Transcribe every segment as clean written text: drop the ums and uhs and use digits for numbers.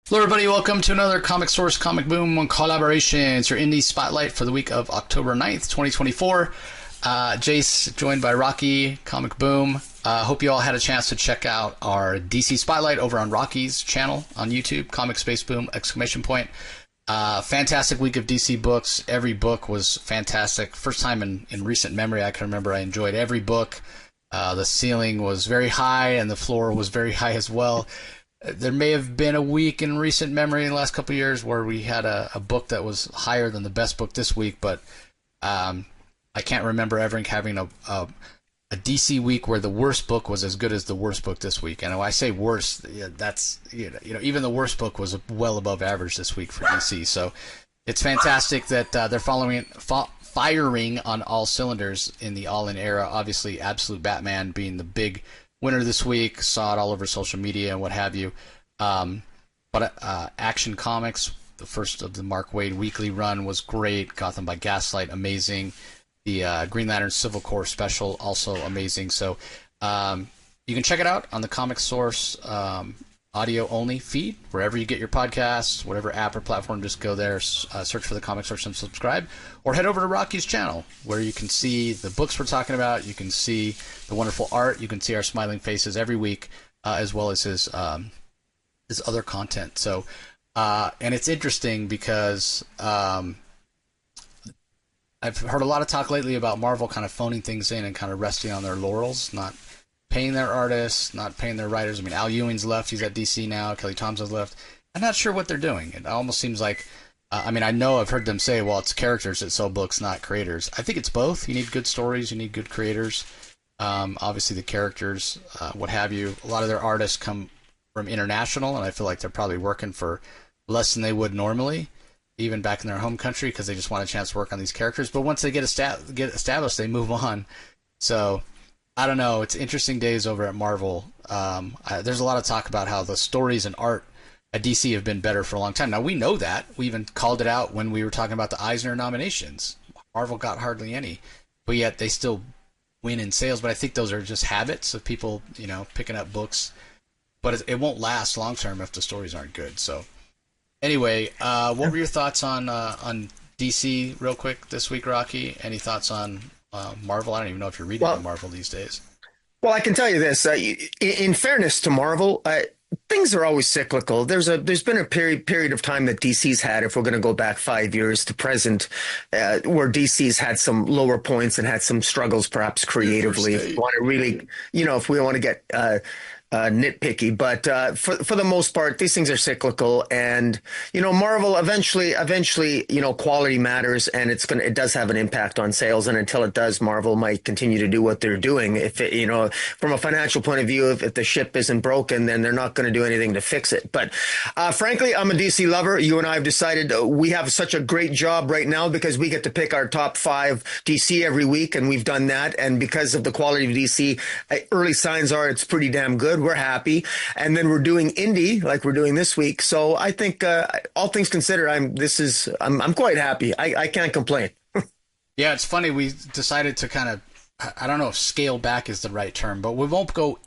Hello, everybody. Welcome to another Comic Source Comic Boom collaboration. It's your indie spotlight for the week of October 9th, 2024. Jace, joined by Rocky, Comic Boom. Hope you all had a chance to check out our DC Spotlight over on Rocky's channel on YouTube, Comic Space Boom, exclamation point. Fantastic week of DC books. Every book was fantastic. First time in recent memory I can remember I enjoyed every book. The ceiling was very high and the floor was very high as well. There may have been a week in recent memory in the last couple of years where we had a book that was higher than the best book this week, but I can't remember ever having a DC week where the worst book was as good as the worst book this week. And when I say worst, that's even the worst book was well above average this week for DC. So it's fantastic that they're firing on all cylinders in the All-In era. Obviously, Absolute Batman being the big winner this week. Saw it all over social media and what have you. But Action Comics, the first of the Mark Waid weekly run, was great. Gotham by Gaslight, amazing. The Green Lantern Civil Corps special, also amazing. So you can check it out on the Comic Source audio-only feed, wherever you get your podcasts, whatever app or platform, just go there, search for the Comic Source and subscribe, or head over to Rocky's channel, where you can see the books we're talking about, you can see the wonderful art, you can see our smiling faces every week, as well as his other content. So, and it's interesting because I've heard a lot of talk lately about Marvel kind of phoning things in and kind of resting on their laurels, not paying their artists, not paying their writers. I mean, Al Ewing's left. He's at DC now. Kelly Thompson's left. I'm not sure what they're doing. It almost seems like, I know I've heard them say, well, it's characters that sell books, not creators. I think it's both. You need good stories. You need good creators. Obviously, the characters, what have you. A lot of their artists come from international, and I feel like they're probably working for less than they would normally, even back in their home country, because they just want a chance to work on these characters. But once they get established, they move on. So I don't know. It's interesting days over at Marvel. There's a lot of talk about how the stories and art at DC have been better for a long time. Now, we know that. We even called it out when we were talking about the Eisner nominations. Marvel got hardly any, but yet they still win in sales. But I think those are just habits of people, picking up books. But it won't last long term if the stories aren't good. So anyway, what were your thoughts on DC real quick this week, Rocky? Any thoughts on Marvel? I don't even know if you're reading Marvel these days. Well, I can tell you this. In fairness to Marvel, things are always cyclical. There's been a period of time that DC's had, if we're going to go back 5 years to present, where DC's had some lower points and had some struggles, perhaps creatively. If we want to really, if we want to get nitpicky, but for the most part, these things are cyclical, and Marvel eventually, quality matters, and it does have an impact on sales, and until it does, Marvel might continue to do what they're doing. If from a financial point of view, if the ship isn't broken, then they're not going to do anything to fix it. But frankly, I'm a DC lover. You and I have decided we have such a great job right now because we get to pick our top 5 DC every week, and we've done that. And because of the quality of DC, early signs are it's pretty damn good. We're happy. And then we're doing indie like we're doing this week. So I think all things considered, I'm quite happy. I can't complain. Yeah, it's funny. We decided to kind of, I don't know if scale back is the right term, but we won't go,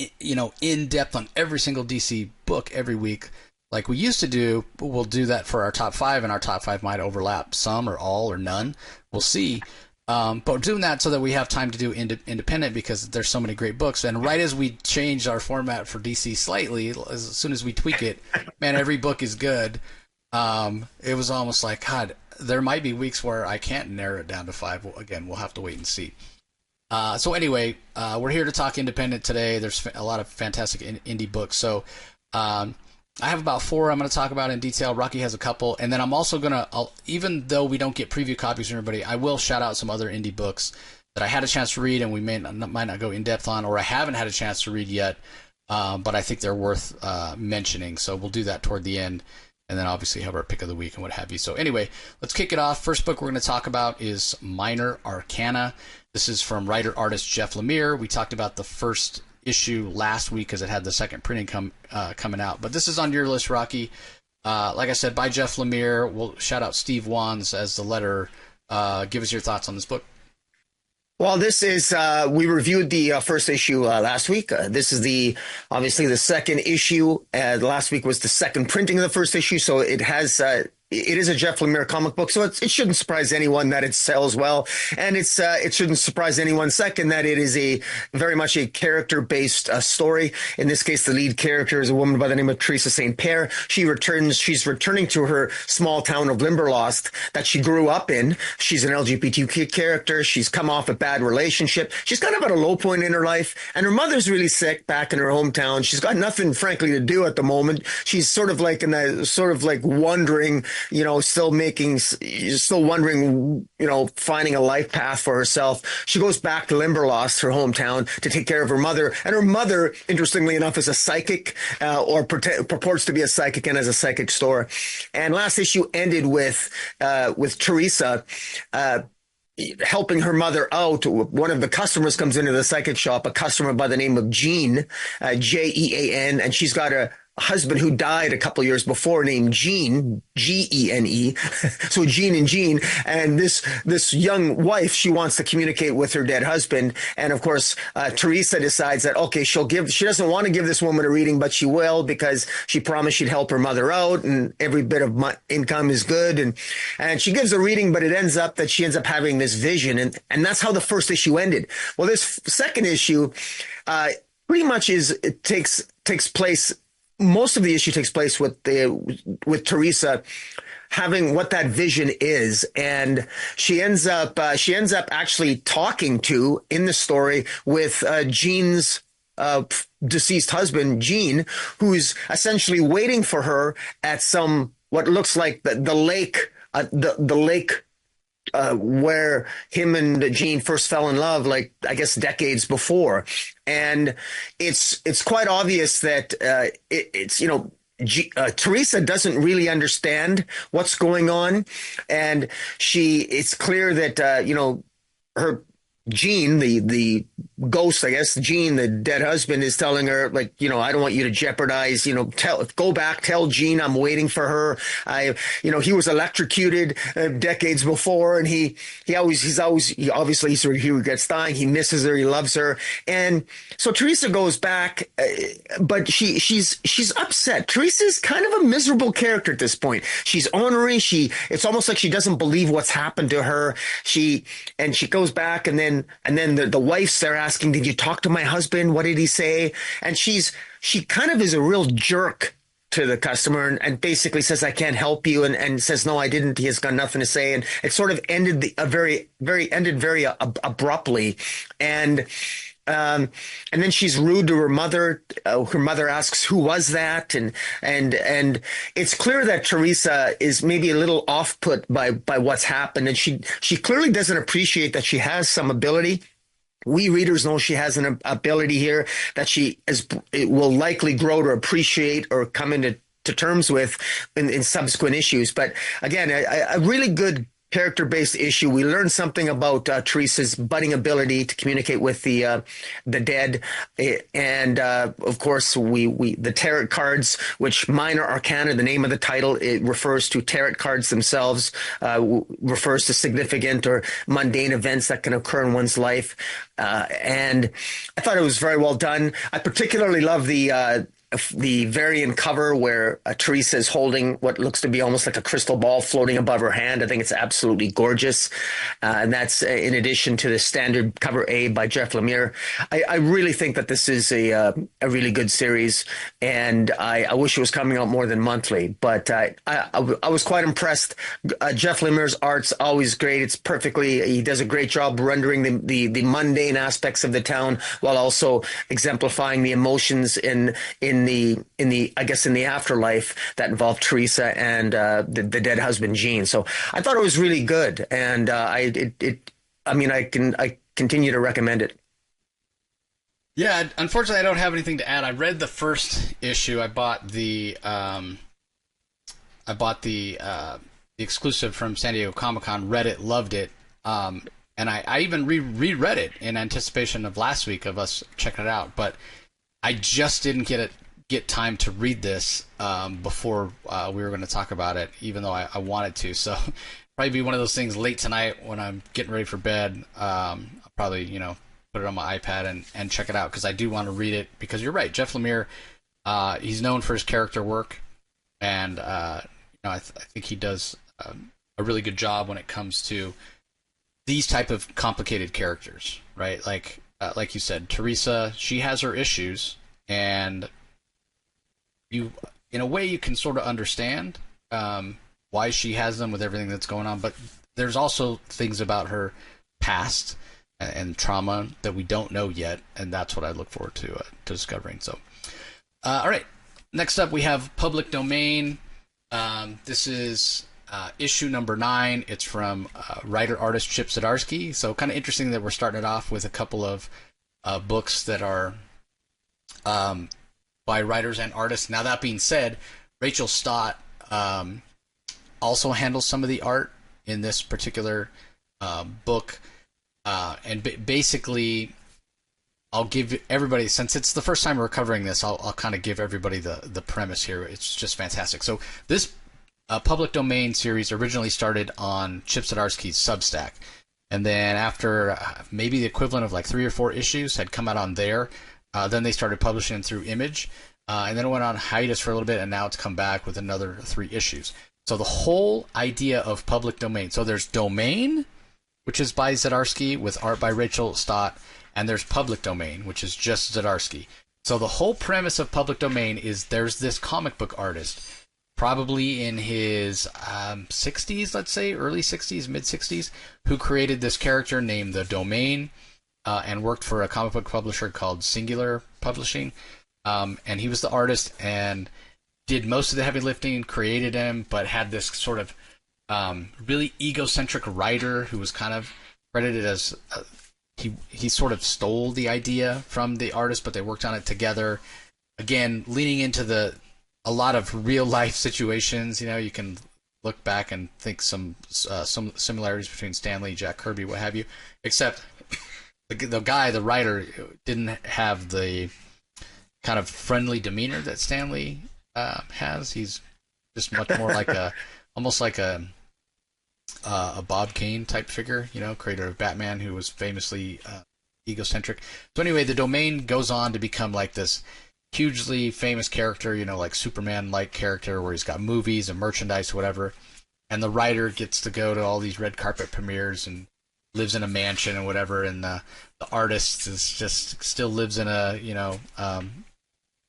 in depth on every single DC book every week like we used to do. We'll do that for our top 5, and our top 5 might overlap some or all or none. We'll see. But we're doing that so that we have time to do independent because there's so many great books. And right as we changed our format for DC slightly, as soon as we tweak it, man, every book is good. It was almost like, God, there might be weeks where I can't narrow it down to 5. Well, again, we'll have to wait and see. So anyway, we're here to talk independent today. There's a lot of fantastic indie books. So I have about 4 I'm going to talk about in detail. Rocky has a couple. And then I'm also going to, even though we don't get preview copies from everybody, I will shout out some other indie books that I had a chance to read and we might not go in depth on, or I haven't had a chance to read yet, but I think they're worth mentioning. So we'll do that toward the end. And then obviously have our pick of the week and what have you. So anyway, let's kick it off. First book we're going to talk about is Minor Arcana. This is from writer-artist Jeff Lemire. We talked about the first issue last week because it had the second printing coming out. But this is on your list, Rocky. Like I said, by Jeff Lemire. We'll shout out Steve Wands as the letterer. Give us your thoughts on this book. Well, this is we reviewed the first issue last week. This is obviously the second issue. Last week was the second printing of the first issue, so it has. It is a Jeff Lemire comic book, so it shouldn't surprise anyone that it sells well, and it shouldn't surprise anyone second that it is very much a character-based story. In this case, the lead character is a woman by the name of Teresa St. Pierre. She's returning to her small town of Limberlost that she grew up in. She's an LGBTQ character. She's come off a bad relationship. She's kind of at a low point in her life, and her mother's really sick back in her hometown. She's got nothing, frankly, to do at the moment. She's sort of like wondering, still wondering, finding a life path for herself. She goes back to Limberlost, her hometown, to take care of her mother. And her mother, interestingly enough, is a psychic, or purports to be a psychic and has a psychic store. And last issue ended with Teresa, helping her mother out. One of the customers comes into the psychic shop, a customer by the name of Jean, Jean, and she's got a husband who died a couple years before named Gene, Gene. So Gene and Jean, and this young wife, she wants to communicate with her dead husband. And of course, Teresa decides that, okay, she doesn't want to give this woman a reading, but she will, because she promised she'd help her mother out and every bit of income is good. And she gives a reading, but it ends up that she ends up having this vision. And that's how the first issue ended. Well, this second issue, pretty much takes place. Most of the issue takes place with Teresa having what that vision is, and she ends up actually talking to, in the story, with Jean's deceased husband, Gene, who's essentially waiting for her at what looks like the lake, the lake. Where him and Jean first fell in love, like, I guess, decades before. And it's quite obvious that Teresa doesn't really understand what's going on. And it's clear that, her Gene, the ghost, I guess, Gene, the dead husband, is telling her, like, I don't want you to jeopardize, go back, tell Gene I'm waiting for her. He was electrocuted decades before, and he regrets dying. He misses her. He loves her. And so Teresa goes back, but she's upset. Teresa's kind of a miserable character at this point. She's ornery. It's almost like she doesn't believe what's happened to her. She goes back, and then the wife's there asking, did you talk to my husband? What did he say? And she kind of is a real jerk to the customer and basically says, I can't help you, and says, no, I didn't. He has got nothing to say. And it sort of ended very abruptly. And then she's rude to her mother. Her mother asks, who was that? And it's clear that Teresa is maybe a little off-put by what's happened. And she clearly doesn't appreciate that she has some ability. We readers know she has an ability here that it will likely grow to appreciate or come into terms with in subsequent issues. But again, a really good character-based issue. We learned something about Teresa's budding ability to communicate with the dead, and of course, the tarot cards, which Minor Arcana, the name of the title, it refers to tarot cards themselves, refers to significant or mundane events that can occur in one's life, and I thought it was very well done. I particularly love the variant cover where Teresa is holding what looks to be almost like a crystal ball floating above her hand. I think it's absolutely gorgeous. And that's in addition to the standard cover A by Jeff Lemire. I really think that this is a really good series, and I wish it was coming out more than monthly, but I was quite impressed. Jeff Lemire's art's always great. He does a great job rendering the mundane aspects of the town while also exemplifying the emotions in the afterlife that involved Teresa and the dead husband Gene. So I thought it was really good, and I continue to recommend it. Yeah, unfortunately, I don't have anything to add. I read the first issue. I bought the exclusive from San Diego Comic-Con. Read it, loved it, and I even reread it in anticipation of last week of us checking it out. But I just didn't get time to read this before we were going to talk about it, even though I wanted to. So probably be one of those things late tonight when I'm getting ready for bed. I'll probably, you know, put it on my iPad and check it out, because I do want to read it, because you're right, Jeff Lemire, he's known for his character work, and you know, I think he does a really good job when it comes to these type of complicated characters, right? Like you said, Teresa, she has her issues, and you, in a way, you can sort of understand why she has them with everything that's going on, but there's also things about her past and trauma that we don't know yet, and that's what I look forward to discovering. So, all right, next up we have Public Domain. This is issue number 9. It's from writer-artist Chip Zdarsky. So kind of interesting that we're starting it off with a couple of books that are by writers and artists. Now, that being said, Rachel Stott also handles some of the art in this particular book. And basically, I'll give everybody, since it's the first time we're covering this, I'll kind of give everybody the premise here. It's just fantastic. So this Public Domain series originally started on Chip Zdarsky's Substack. And then after maybe the equivalent of like 3 or 4 issues had come out on there, then they started publishing through Image. And then it went on hiatus for a little bit, and now it's come back with another 3 issues. So the whole idea of Public Domain. So there's Domain, which is by Zdarsky with art by Rachel Stott, and there's Public Domain, which is just Zdarsky. So the whole premise of Public Domain is there's this comic book artist, probably in his 60s, let's say, early 60s, mid 60s, who created this character named the Domain, and worked for a comic book publisher called Singular Publishing. And he was the artist and did most of the heavy lifting, created him, but had this sort of really egocentric writer who was kind of credited as he sort of stole the idea from the artist, but they worked on it together. Again, leaning into a lot of real life situations. You know, you can look back and think some similarities between Stan Lee, Jack Kirby, what have you. Except the guy, the writer, didn't have the kind of friendly demeanor that Stan Lee has. He's just much more like almost like a Bob Kane type figure, you know, creator of Batman, who was famously egocentric. So anyway, the Domain goes on to become like this hugely famous character, you know, like Superman-like character, where he's got movies and merchandise, whatever. And the writer gets to go to all these red carpet premieres and lives in a mansion and whatever. And the artist is just still lives in a, you know,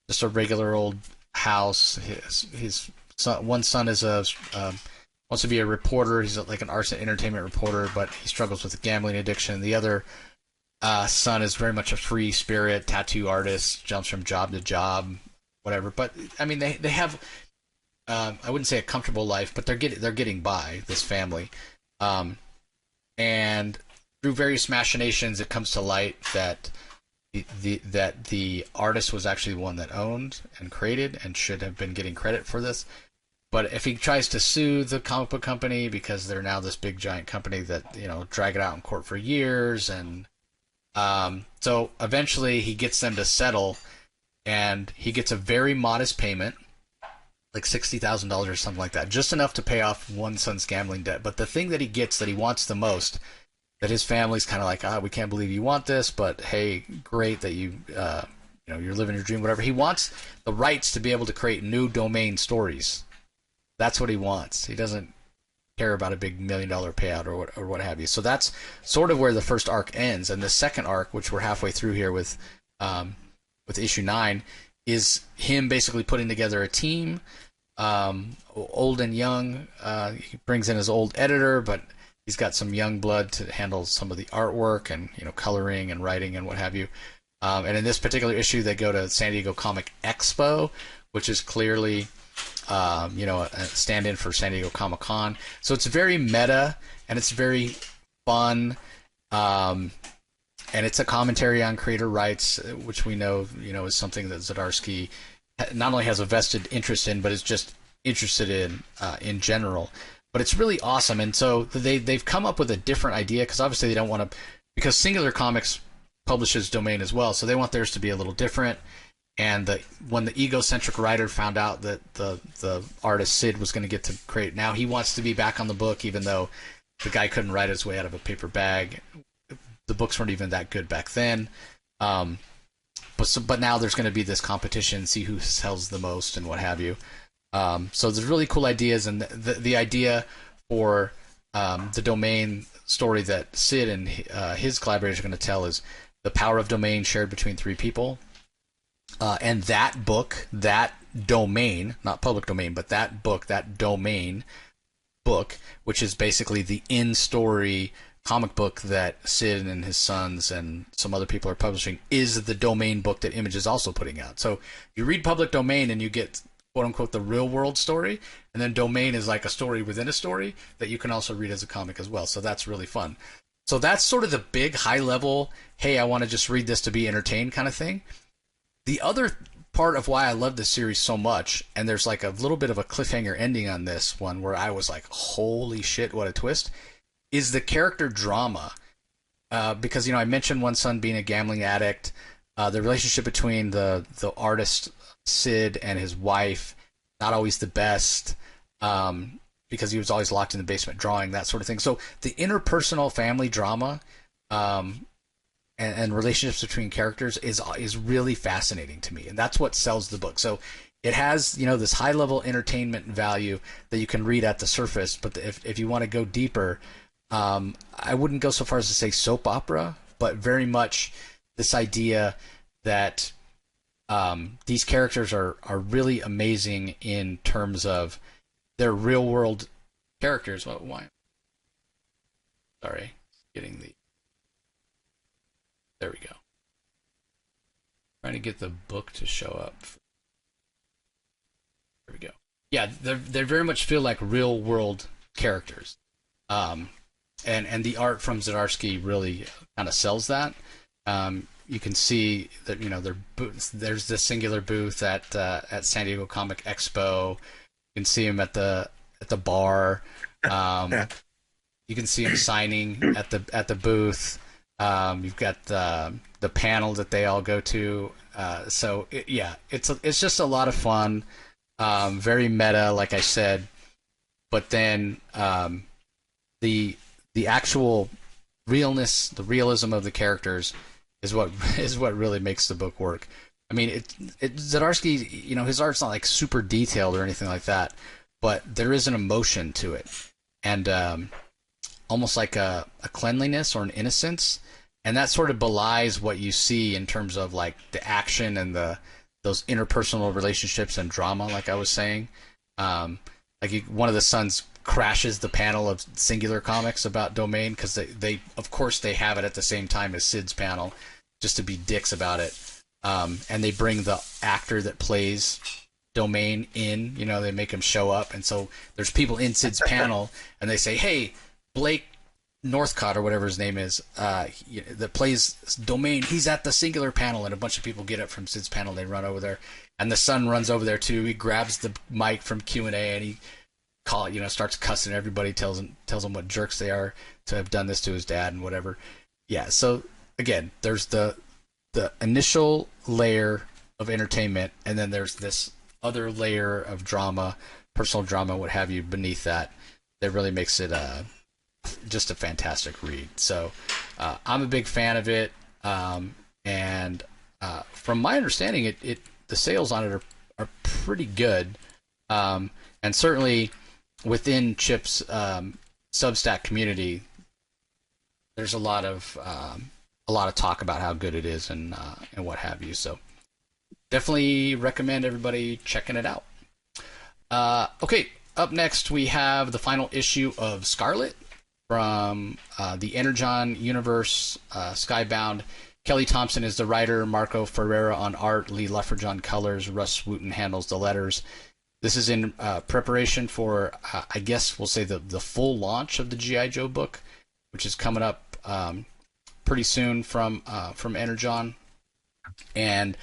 just a regular old house. His son, one son is wants to be a reporter. He's like an arts and entertainment reporter, but he struggles with a gambling addiction. The other son is very much a free spirit, tattoo artist, jumps from job to job, whatever. But I mean, they have I wouldn't say a comfortable life, but they're getting by, this family. And through various machinations, it comes to light that the artist was actually the one that owned and created and should have been getting credit for this. But if he tries to sue the comic book company, because they're now this big giant company that, you know, drag it out in court for years, and so eventually he gets them to settle, and he gets a very modest payment, like $60,000 or something like that, just enough to pay off one son's gambling debt. But the thing that he gets that he wants the most, that his family's kind of like, we can't believe you want this, but hey, great that you know, you're living your dream, whatever. He wants the rights to be able to create new Domain stories. That's what he wants. He doesn't care about a big $1 million payout or what have you. So that's sort of where the first arc ends, and the second arc, which we're halfway through here with issue 9, is him basically putting together a team, old and young. He brings in his old editor, but he's got some young blood to handle some of the artwork and, you know, coloring and writing and what have you. And in this particular issue, they go to San Diego Comic Expo, which is clearly you know, a stand-in for San Diego Comic-Con. So it's very meta, and it's very fun, and it's a commentary on creator rights, which we know, you know, is something that Zdarsky not only has a vested interest in, but is just interested in general. But it's really awesome, and so they've come up with a different idea, because obviously they don't want to, because Singular Comics publishes Domain as well, so they want theirs to be a little different. And when the egocentric writer found out that the artist Sid was going to get to create, now he wants to be back on the book, even though the guy couldn't write his way out of a paper bag. the books weren't even that good back then. But now there's going to be this competition, see who sells the most and what have you. So there's really cool ideas, and the idea for the domain story that Sid and his collaborators are going to tell is the power of domain shared between three people. And that book, that domain, not public domain, but that book, that domain book, which is basically the in-story comic book that Sid and his sons and some other people are publishing, is the domain book that Image is also putting out. So you read public domain and you get, quote unquote, the real world story, and then domain is like a story within a story that you can also read as a comic as well. So that's really fun. So that's sort of the big high level, hey, I want to just read this to be entertained kind of thing. The other part of why I love this series so much, and there's like a little bit of a cliffhanger ending on this one where I was like, holy shit, what a twist, is the character drama. Because, you know, I mentioned one son being a gambling addict, the relationship between the artist Sid and his wife, not always the best, because he was always locked in the basement drawing, that sort of thing. So the interpersonal family drama and relationships between characters is really fascinating to me, and that's what sells the book. So it has, you know, this high level entertainment value that you can read at the surface, but if you want to go deeper, I wouldn't go so far as to say soap opera, but very much this idea that these characters are really amazing in terms of their real world characters. Why? Sorry, getting the. There we go. Trying to get the book to show up. There we go. Yeah, they very much feel like real world characters, and the art from Zdarsky really kind of sells that. You can see that, you know, their booths. There's this singular booth at San Diego Comic Expo. You can see him at the bar. Yeah. You can see him signing at the booth. You've got the panel that they all go to. So it's just a lot of fun. Very meta, like I said. But then the actual realness, the realism of the characters is what really makes the book work. I mean, Zdarsky, you know, his art's not like super detailed or anything like that, but there is an emotion to it, and almost like a cleanliness or an innocence, and that sort of belies what you see in terms of like the action and those interpersonal relationships and drama, like I was saying. One of the sons crashes the panel of Singular Comics about Domain because they of course they have it at the same time as Sid's panel, just to be dicks about it. And they bring the actor that plays Domain in, you know, they make him show up, and so there's people in Sid's panel, and they say, hey, Blake Northcott or whatever his name is, that plays Domain, he's at the Singular panel, and a bunch of people get up from Sid's panel, they run over there, and the son runs over there too. He grabs the mic from Q&A and he starts cussing everybody, tells them what jerks they are to have done this to his dad and whatever. Yeah, so again, there's the initial layer of entertainment, and then there's this other layer of drama, personal drama, what have you, beneath that really makes it just a fantastic read. So I'm a big fan of it, and from my understanding, the sales on it are pretty good, and certainly within Chip's Substack community, there's a lot of talk about how good it is and what have you. So definitely recommend everybody checking it out. Okay, up next we have the final issue of Scarlett from the Energon universe, Skybound. Kelly Thompson is the writer, Marco Ferreira on art, Lee Luffridge on colors, Russ Wooten handles the letters. This is in preparation for, I guess we'll say, the full launch of the G.I. Joe book, which is coming up pretty soon from Energon. And,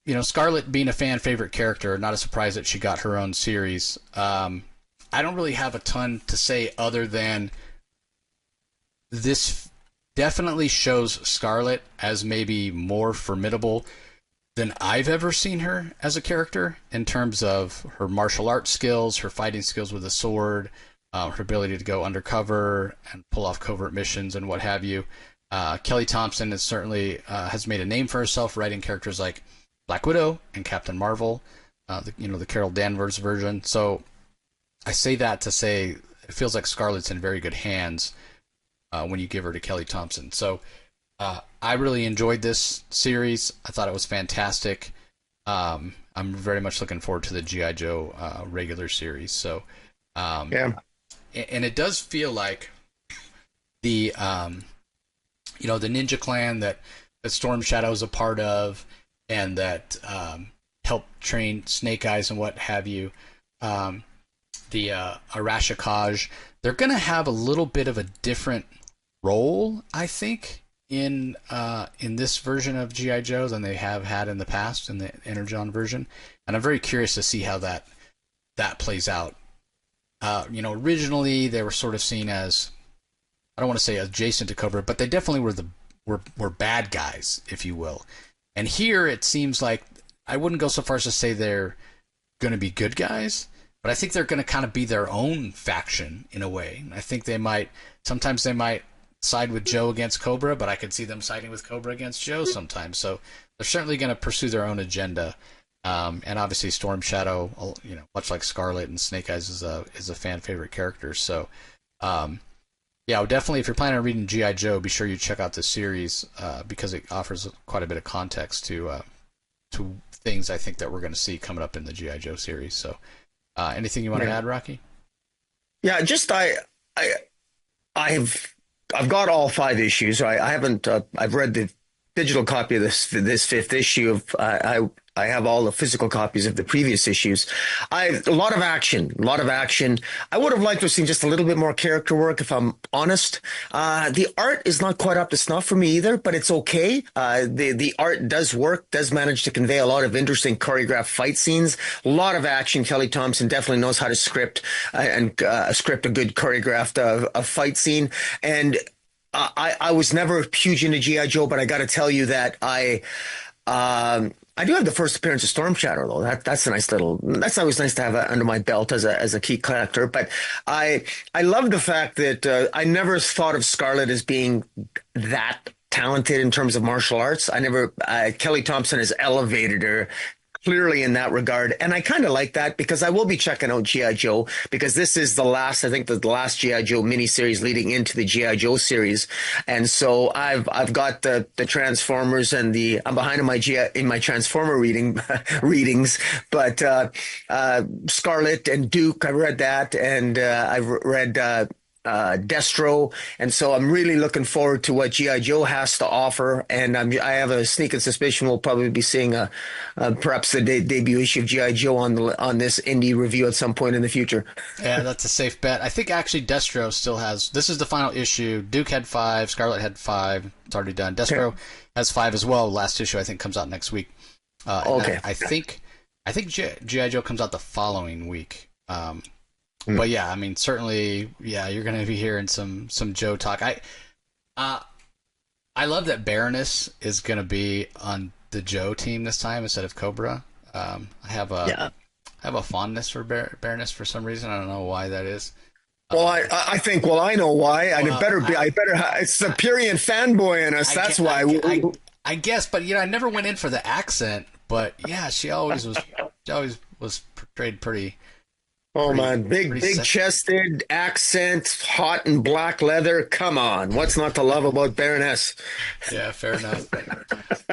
you know, Scarlett being a fan favorite character, not a surprise that she got her own series. I don't really have a ton to say other than this definitely shows Scarlett as maybe more formidable than I've ever seen her as a character, in terms of her martial arts skills, her fighting skills with a sword, her ability to go undercover and pull off covert missions and what have you. Kelly Thompson is certainly has made a name for herself writing characters like Black Widow and Captain Marvel, the Carol Danvers version. So I say that to say it feels like Scarlett's in very good hands when you give her to Kelly Thompson. So I really enjoyed this series. I thought it was fantastic. I'm very much looking forward to the G.I. Joe regular series. So, yeah, and it does feel like the the Ninja Clan that Storm Shadow is a part of, and that helped train Snake Eyes and what have you. The Arashikage, they're going to have a little bit of a different role, I think, in this version of G.I. Joe than they have had in the past in the Energon version, and I'm very curious to see how that plays out. Originally they were sort of seen as, I don't want to say adjacent to Cobra, but they definitely were bad guys, if you will. And here it seems like, I wouldn't go so far as to say they're going to be good guys, but I think they're going to kind of be their own faction in a way. I think sometimes they might side with Joe against Cobra, but I could see them siding with Cobra against Joe sometimes. So they're certainly going to pursue their own agenda. And obviously Storm Shadow, much like Scarlett and Snake Eyes, is a fan favorite character. So, definitely if you're planning on reading G.I. Joe, be sure you check out this series because it offers quite a bit of context to things I think that we're going to see coming up in the G.I. Joe series. So, anything you want to add, Rocky? Yeah, just I've got all 5 issues. I haven't. I've read the digital copy of this 5th issue of. I have all the physical copies of the previous issues. A lot of action. I would have liked to have seen just a little bit more character work, if I'm honest. The art is not quite up to snuff for me either, but it's okay. The art does manage to convey a lot of interesting choreographed fight scenes. A lot of action. Kelly Thompson definitely knows how to script script a good choreographed a fight scene. And I was never huge into G.I. Joe, but I got to tell you that I do have the first appearance of Storm Shadow, though. That's a nice little. That's always nice to have under my belt as a key collector. But I love the fact that I never thought of Scarlett as being that talented in terms of martial arts. Kelly Thompson has elevated her clearly in that regard. And I kind of like that because I will be checking out G.I. Joe because this is the last G.I. Joe miniseries leading into the G.I. Joe series. And so I've got the Transformers and I'm behind in my Transformer readings, but Scarlett and Duke, I read that, and I've read Destro, and so I'm really looking forward to what G.I. Joe has to offer, and I have a sneaking suspicion we'll probably be seeing perhaps the debut issue of G.I. Joe on this indie review at some point in the future. Yeah, that's a safe bet. I think actually Destro still has, this is the final issue. Duke had 5, Scarlett had 5, it's already done. Destro has 5 as well. Last issue I think comes out next week. Okay. I think G.I. Joe comes out the following week. But yeah, I mean, certainly, yeah, you're going to be hearing some Joe talk. I love that Baroness is going to be on the Joe team this time instead of Cobra. I have a fondness for Baroness for some reason. I don't know why that is. Well, I think I know why. And it's the Purian fanboy in us. That's why. I guess, but I never went in for the accent. But yeah, she always was portrayed pretty. Oh man, big chested accent, hot and black leather. Come on, what's not to love about Baroness? Yeah, fair enough.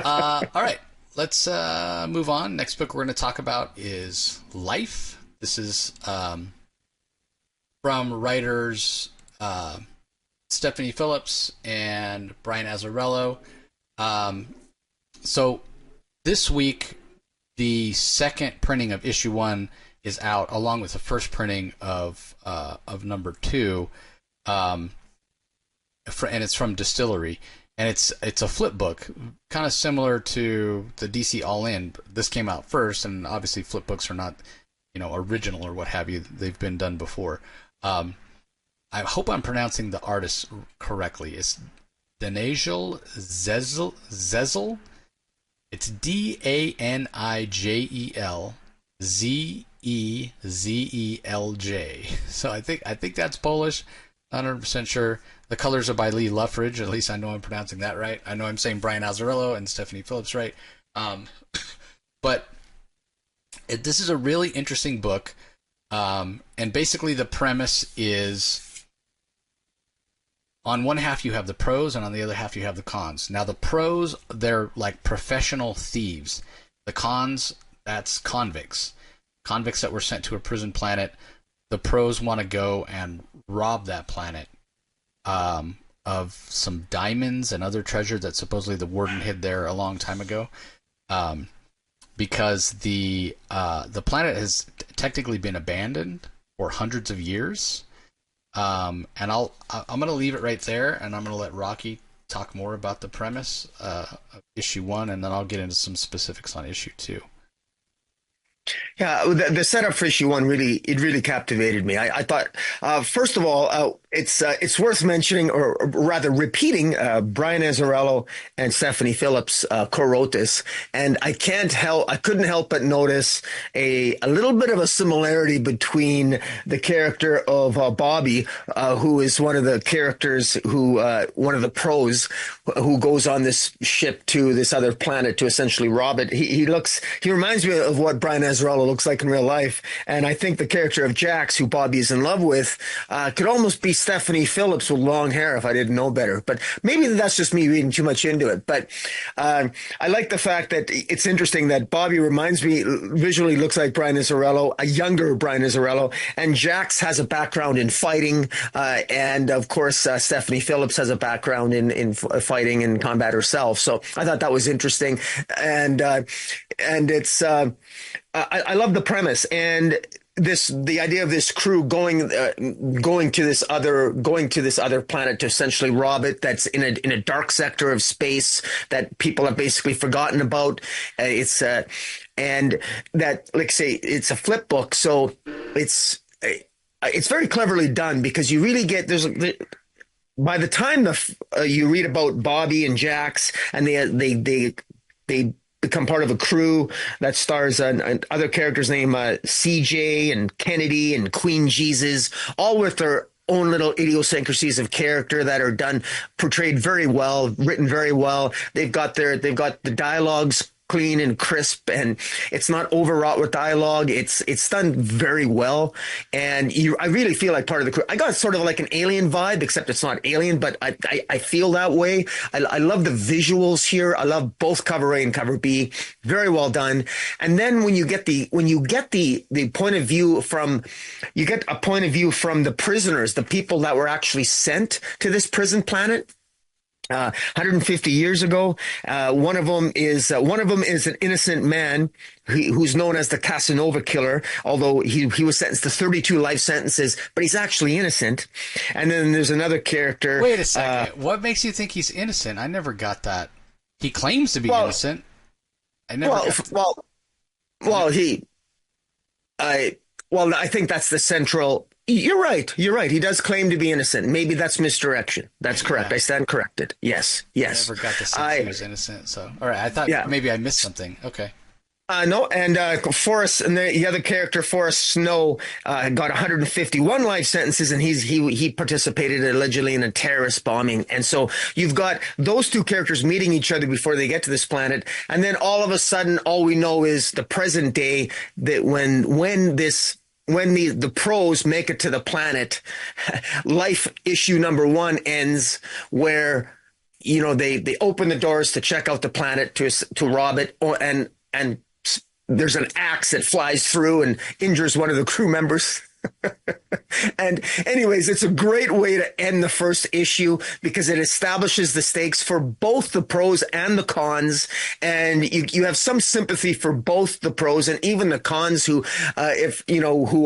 All right, let's move on. Next book we're going to talk about is Life. This is from writers Stephanie Phillips and Brian Azzarello. So this week, the second printing of issue 1 is out, along with the first printing of number 2, and it's from DSTLRY, and it's a flip book, kind of similar to the DC All In. This came out first, and obviously flip books are not, original or what have you. They've been done before. I hope I'm pronouncing the artist correctly. It's Danijel Zezel. It's Danijel Zezelj. So I think that's Polish. Not 100% sure. The colors are by Lee Luffridge. At least I know I'm pronouncing that right. I know I'm saying Brian Azzarello and Stephanie Phillips right. Um, but this is a really interesting book. And basically the premise is, on one half you have the pros, and on the other half you have the cons. Now the pros, they're like professional thieves. The cons, that's convicts. Convicts that were sent to a prison planet. The pros want to go and rob that planet of some diamonds and other treasure that supposedly the warden hid there a long time ago. Because the planet has technically been abandoned for hundreds of years. And I'm going to leave it right there, and I'm going to let Rocky talk more about the premise of issue 1, and then I'll get into some specifics on issue 2. Yeah, the setup for issue 1 really captivated me. I thought, first of all, it's worth mentioning, or rather repeating, Brian Azzarello and Stephanie Phillips co-wrote this, and I couldn't help but notice a little bit of a similarity between the character of Bobby, who is one of the characters one of the pros who goes on this ship to this other planet to essentially rob it. He reminds me of what Brian Azzarello looks like in real life, and I think the character of Jax, who Bobby is in love with, could almost be Stephanie Phillips with long hair if I didn't know better. But maybe that's just me reading too much into it. But I like the fact that it's interesting that Bobby visually looks like Brian Azzarello, a younger Brian Azzarello, and Jax has a background in fighting, and of course Stephanie Phillips has a background in fighting and combat herself. So I thought that was interesting, and it's I love the premise and the idea of this crew going to this other planet to essentially rob it. That's in a dark sector of space that people have basically forgotten about. And that, like say, it's a flip book, so it's very cleverly done because you really get by the time you read about Bobby and Jax and they become part of a crew that stars other characters named CJ and Kennedy and Queen Jesus, all with their own little idiosyncrasies of character that are portrayed very well, written very well. They've got the dialogues clean and crisp, and it's not overwrought with dialogue. It's done very well, and I really feel like part of the crew. I got sort of like an Alien vibe, except it's not Alien, but I feel that way. I love the visuals here. I love both cover A and cover B. Very well done. And then when you get the point of view from the prisoners, the people that were actually sent to this prison planet 150 years ago. One of them is an innocent man who's known as the Casanova killer, although he was sentenced to 32 life sentences, but he's actually innocent. And then there's another character. Wait a second. What makes you think he's innocent? I never got that. He claims to be innocent. I never. I think that's the central. You're right. He does claim to be innocent. Maybe that's misdirection. That's correct. Yeah. I stand corrected. Yes. I never got the sense he was innocent. So, all right. I thought maybe I missed something. Okay. No, and Forrest and the other character, Forrest Snow, got 151 life sentences, and he participated allegedly in a terrorist bombing. And so you've got those two characters meeting each other before they get to this planet, and then all of a sudden, all we know is the present day, that when the pros make it to the planet, life issue number 1 ends where, they open the doors to check out the planet to rob it, and there's an axe that flies through and injures one of the crew members. And anyways, it's a great way to end the first issue because it establishes the stakes for both the pros and the cons, and you have some sympathy for both the pros and even the cons who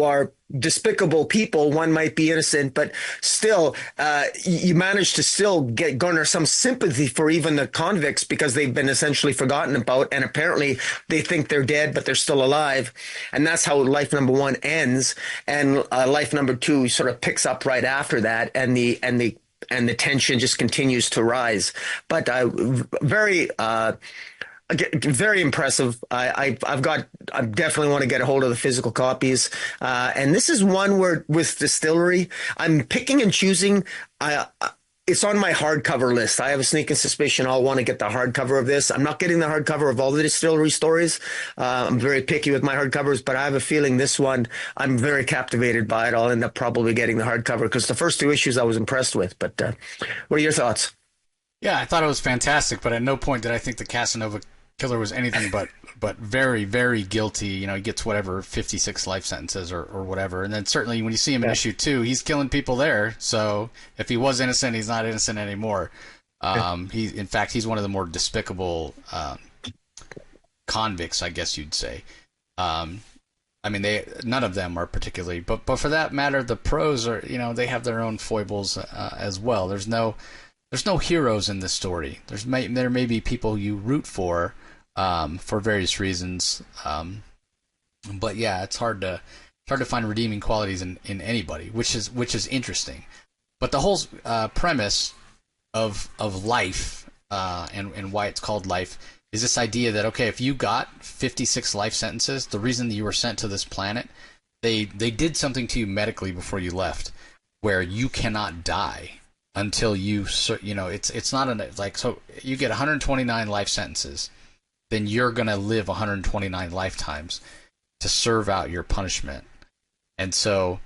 are despicable people. One might be innocent, but still, you manage to still garner some sympathy for even the convicts because they've been essentially forgotten about, and apparently they think they're dead, but they're still alive. And that's how life number 1 ends, and life number 2 sort of picks up right after that, and the tension just continues to rise. But very again, very impressive. I definitely want to get a hold of the physical copies. And this is one where with Distillery, I'm picking and choosing. It's on my hardcover list. I have a sneaking suspicion I'll want to get the hardcover of this. I'm not getting the hardcover of all the Distillery stories. I'm very picky with my hardcovers, but I have a feeling this one, I'm very captivated by it. I'll end up probably getting the hardcover because the first two issues I was impressed with. But what are your thoughts? Yeah, I thought it was fantastic, but at no point did I think the Casanova killer was anything but very, very guilty. You know, he gets whatever 56 life sentences or whatever, and then certainly when you see him in issue 2, he's killing people there. So if he was innocent, he's not innocent anymore. In fact, he's one of the more despicable convicts, I guess you'd say. I mean, none of them are particularly, but for that matter, the pros are, you know, they have their own foibles as well. There's no heroes in this story. There may be people you root for various reasons, but yeah, it's hard to find redeeming qualities in anybody, which is interesting. But the whole premise of life and why it's called life is this idea that, okay, if you got 56 life sentences, the reason that you were sent to this planet, they did something to you medically before you left, where you cannot die until it's not like, so you get 129 life sentences, then you're going to live 129 lifetimes to serve out your punishment. And so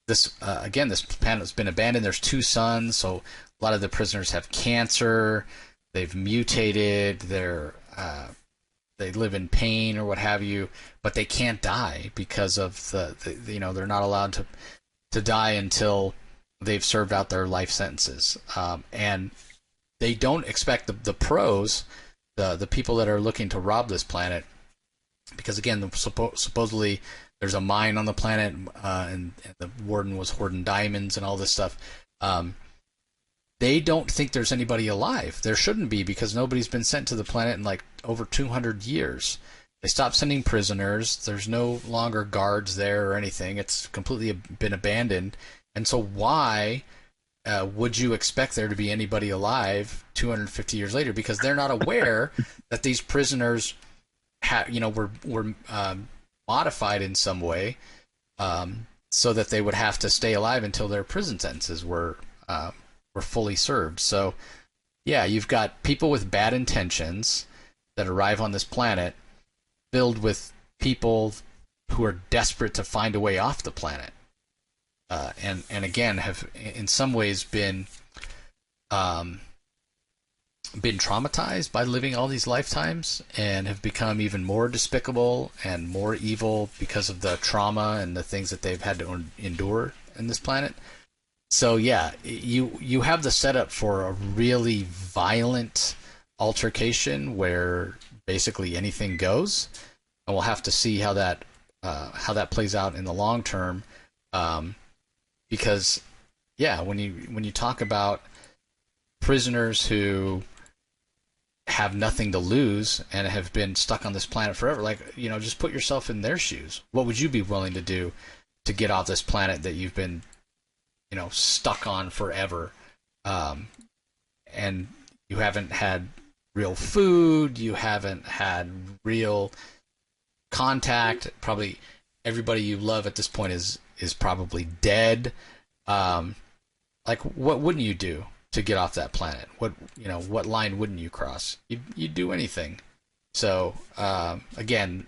this this planet has been abandoned. There's 2 suns, so a lot of the prisoners have cancer, they've mutated, they live in pain or what have you, but they can't die because of they're not allowed to die until they've served out their life sentences. And they don't expect the pros, the people that are looking to rob this planet, because again, supposedly there's a mine on the planet, and the warden was hoarding diamonds and all this stuff. They don't think there's anybody alive. There shouldn't be, because nobody's been sent to the planet in like over 200 years. They stopped sending prisoners. There's no longer guards there or anything. It's completely been abandoned. And so why would you expect there to be anybody alive 250 years later? Because they're not aware that these prisoners were modified in some way, so that they would have to stay alive until their prison sentences were fully served. So yeah, you've got people with bad intentions that arrive on this planet filled with people who are desperate to find a way off the planet. And again, have in some ways been traumatized by living all these lifetimes, and have become even more despicable and more evil because of the trauma and the things that they've had to endure in this planet. So yeah, you have the setup for a really violent altercation where basically anything goes, and we'll have to see how that plays out in the long term. Because yeah, when you talk about prisoners who have nothing to lose and have been stuck on this planet forever, like, just put yourself in their shoes. What would you be willing to do to get off this planet that you've been, stuck on forever? And you haven't had real food, you haven't had real contact. Probably everybody you love at this point is probably dead. Like, what wouldn't you do to get off that planet? What line wouldn't you cross? You'd do anything. So again,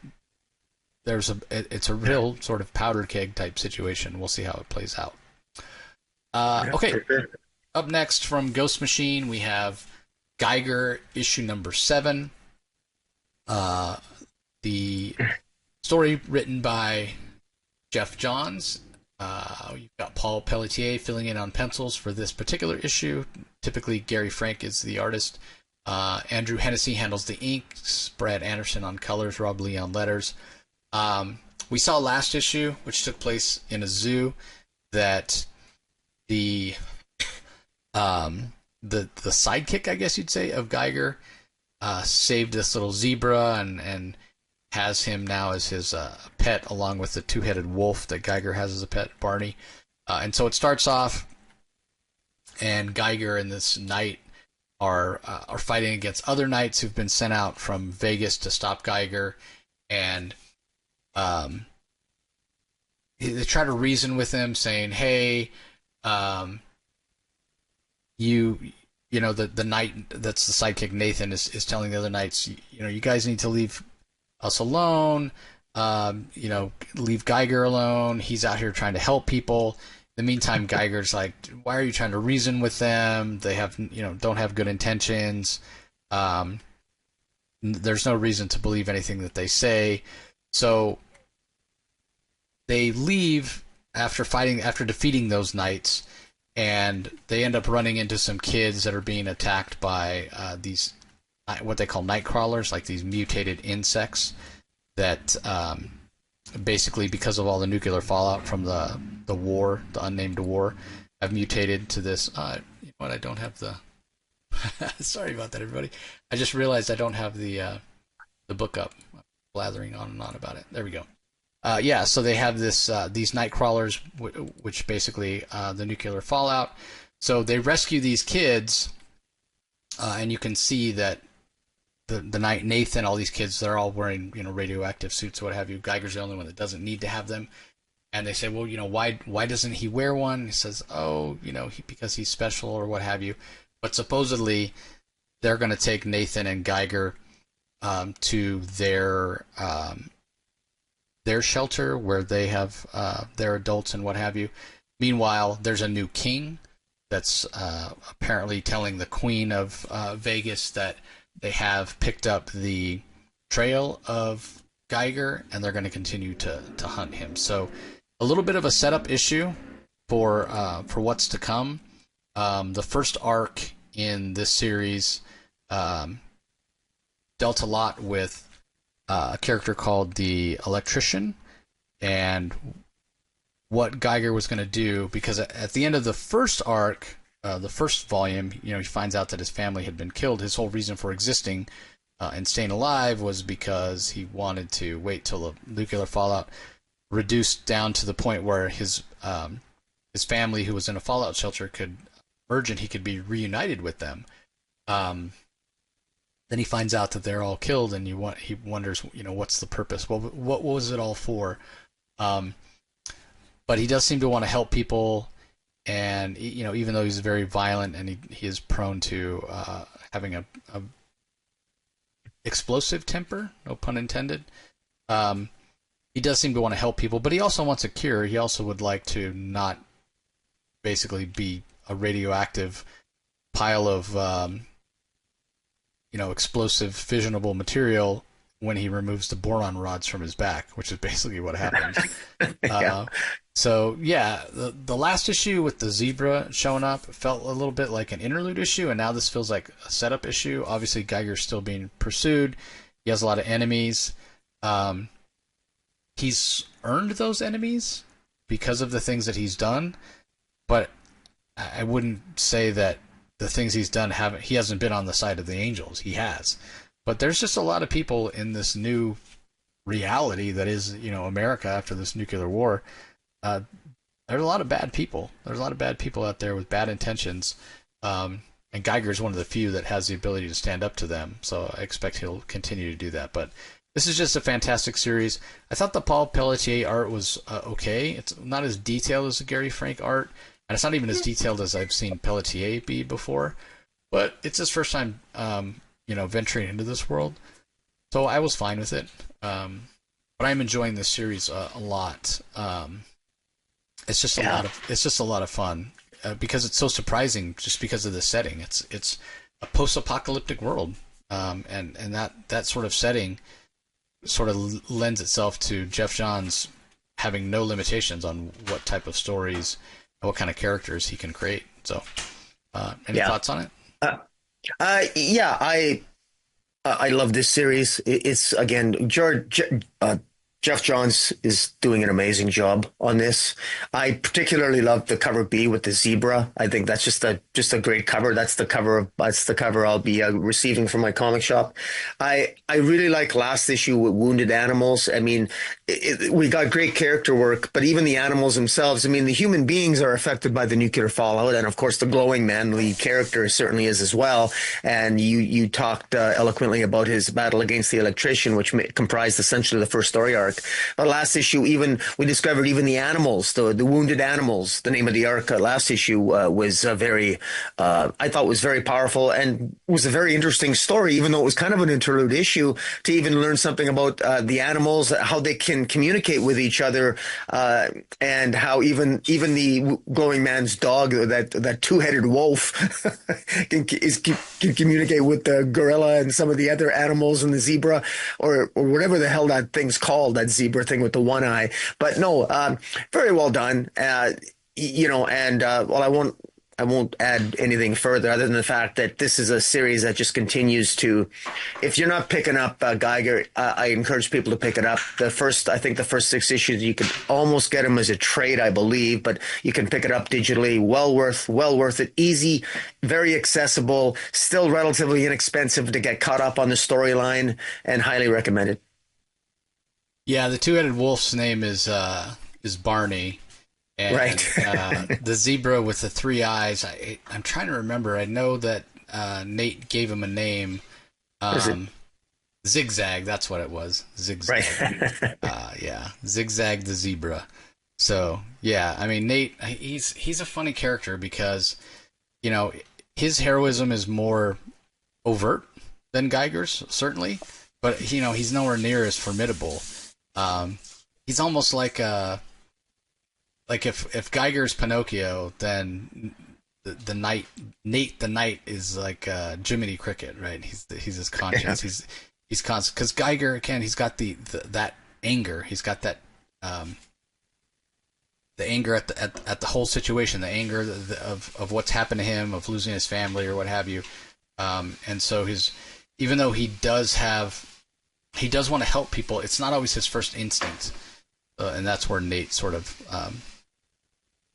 it's a real sort of powder keg type situation. We'll see how it plays out. Okay, up next from Ghost Machine, we have Geiger issue number 7. The story written by Jeff Johns. You've got Paul Pelletier filling in on pencils for this particular issue. Typically, Gary Frank is the artist. Andrew Hennessy handles the inks. Brad Anderson on colors. Rob Lee on letters. We saw last issue, which took place in a zoo, that the sidekick, I guess you'd say, of Geiger saved this little zebra and has him now as his pet, along with the 2-headed wolf that Geiger has as a pet, Barney. And so it starts off, and Geiger and this knight are fighting against other knights who've been sent out from Vegas to stop Geiger, and um, they try to reason with him, saying, "Hey, um, you you know the knight that's the sidekick Nathan is telling the other knights, you guys need to leave us alone. Leave Geiger alone. He's out here trying to help people." In the meantime, Geiger's like, "Why are you trying to reason with them? They have, don't have good intentions. There's no reason to believe anything that they say." So they leave after defeating those knights, and they end up running into some kids that are being attacked by these what they call night crawlers, like these mutated insects that basically, because of all the nuclear fallout from the war, the unnamed war, have mutated to this. I don't have the. Sorry about that, everybody. I just realized I don't have the book up. I'm blathering on and on about it. There we go. So they have these night crawlers, which basically the nuclear fallout. So they rescue these kids, and you can see that the knight Nathan, all these kids, they're all wearing radioactive suits or what have you. Geiger's the only one that doesn't need to have them. And they say, well, why doesn't he wear one? He says, oh, because he's special or what have you. But supposedly they're going to take Nathan and Geiger to their shelter where they have their adults and what have you. Meanwhile, there's a new king that's apparently telling the queen of Vegas that they have picked up the trail of Geiger and they're going to continue to hunt him. So a little bit of a setup issue for what's to come. The first arc in this series dealt a lot with a character called the Electrician and what Geiger was going to do, because at the end of the first arc, the first volume, he finds out that his family had been killed. His whole reason for existing and staying alive was because he wanted to wait till the nuclear fallout reduced down to the point where his family, who was in a fallout shelter, could merge and he could be reunited with them. Then he finds out that they're all killed, and he wonders, what's the purpose? Well, what was it all for? But he does seem to want to help people, and even though he's very violent and he is prone to having a explosive temper, no pun intended. He does seem to want to help people, but he also wants a cure. He also would like to not basically be a radioactive pile of explosive fissionable material when he removes the boron rods from his back, which is basically what happens. Yeah. The last issue with the zebra showing up felt a little bit like an interlude issue, and now this feels like a setup issue. Obviously, Geiger's still being pursued. He has a lot of enemies. He's earned those enemies because of the things that he's done, but I wouldn't say that the things he's done he hasn't been on the side of the angels. He has. But there's just a lot of people in this new reality that is, America after this nuclear war. There's a lot of bad people. There's a lot of bad people out there with bad intentions. And Geiger is one of the few that has the ability to stand up to them. So I expect he'll continue to do that. But this is just a fantastic series. I thought the Paul Pelletier art was okay. It's not as detailed as the Gary Frank art. And it's not even as detailed as I've seen Pelletier be before. But it's his first time, venturing into this world. So I was fine with it. But I'm enjoying this series a lot. It's just a lot of fun because it's so surprising just because of the setting. It's a post-apocalyptic world. And that sort of setting sort of lends itself to Jeff Johns having no limitations on what type of stories and what kind of characters he can create. So, any thoughts on it? I love this series. It's again, Jeff Johns is doing an amazing job on this. I particularly love the cover B with the zebra. I think that's just a great cover. That's the cover I'll be receiving from my comic shop. I really like last issue with Wounded Animals. I mean, we got great character work, but even the animals themselves. I mean, the human beings are affected by the nuclear fallout, and of course, the glowing man, the lead character, certainly is as well. And you talked eloquently about his battle against the electrician, which comprised essentially the first story arc. But last issue, we discovered even the animals, the wounded animals. The name of the arc last issue was I thought was very powerful and was a very interesting story, even though it was kind of an interlude issue, to even learn something about the animals, how they can communicate with each other, and how even the glowing man's dog, that two-headed wolf, can communicate with the gorilla and some of the other animals and the zebra, or whatever the hell that thing's called, that zebra thing with the one eye. But no, very well done. Well, I won't add anything further other than the fact that this is a series that just continues to. If you're not picking up Geiger, I encourage people to pick it up. I think the first 6 issues, you could almost get them as a trade, I believe, but you can pick it up digitally. Well worth it. Easy, very accessible, still relatively inexpensive to get caught up on the storyline, and highly recommended. Yeah, the two-headed wolf's name is Barney. And, right. The zebra with the 3 eyes, I'm trying to remember. I know that Nate gave him a name. Zigzag, that's what it was. Zigzag. Right. Yeah, Zigzag the zebra. So, yeah, I mean, Nate, he's a funny character because, his heroism is more overt than Geiger's, certainly. But, he's nowhere near as formidable. He's almost like if Geiger's Pinocchio, then the Nate the Knight is like Jiminy Cricket, right? He's his conscience. Yeah. He's constant because Geiger, again, he's got that anger. He's got that the anger at the whole situation, the anger of what's happened to him, of losing his family or what have you. And so even though he does want to help people, it's not always his first instinct, and that's where Nate sort of